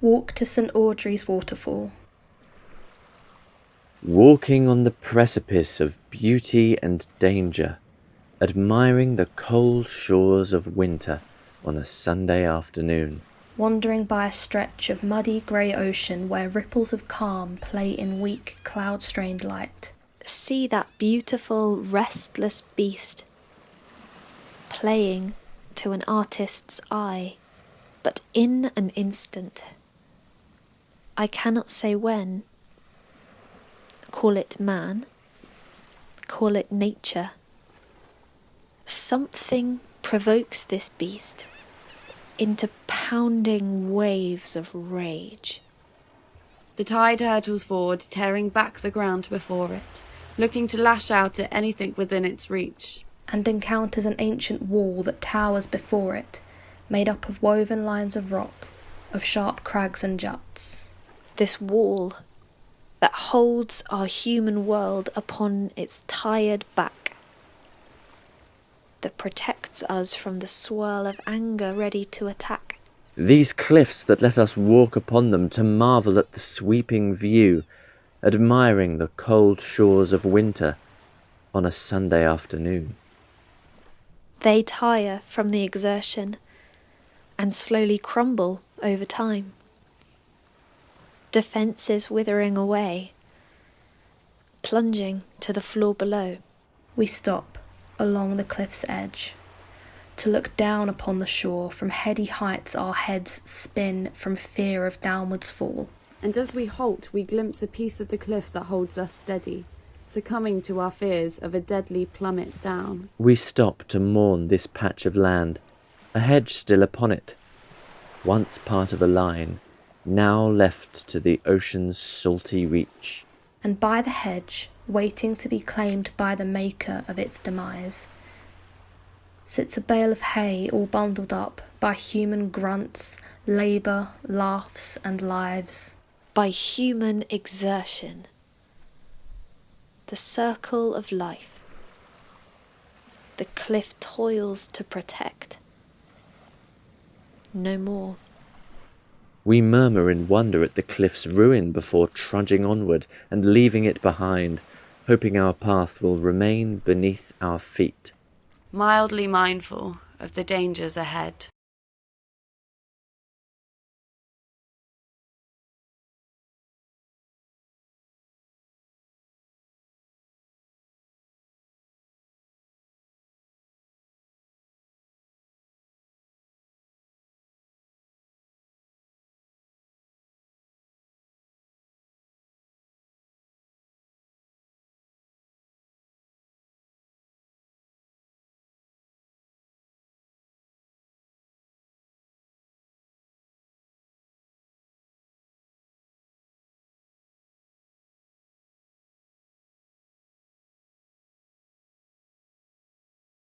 Walk to St Audries waterfall. Walking on the precipice of beauty and danger, admiring the cold shores of winter on a Sunday afternoon. Wandering by a stretch of muddy grey ocean where ripples of calm play in weak cloud-strained light. See that beautiful, restless beast, playing to an artist's eye, but in an instant. I cannot say when. Call it man, call it nature. Something provokes this beast into pounding waves of rage. The tide hurtles forward, tearing back the ground before it, looking to lash out at anything within its reach. And encounters an ancient wall that towers before it, made up of woven lines of rock, of sharp crags and juts. This wall that holds our human world upon its tired back, that protects us from the swirl of anger ready to attack. These cliffs that let us walk upon them to marvel at the sweeping view, admiring the cold shores of winter on a Sunday afternoon. They tire from the exertion and slowly crumble over time. Defences withering away, plunging to the floor below. We stop along the cliff's edge to look down upon the shore. From heady heights our heads spin from fear of downwards fall. And as we halt, we glimpse a piece of the cliff that holds us steady, succumbing to our fears of a deadly plummet down. We stop to mourn this patch of land, a hedge still upon it, once part of a line, now left to the ocean's salty reach. And by the hedge, waiting to be claimed by the maker of its demise, sits a bale of hay all bundled up by human grunts, labour, laughs and lives. By human exertion. The circle of life. The cliff toils to protect. No more. We murmur in wonder at the cliff's ruin before trudging onward and leaving it behind, hoping our path will remain beneath our feet. Mildly mindful of the dangers ahead.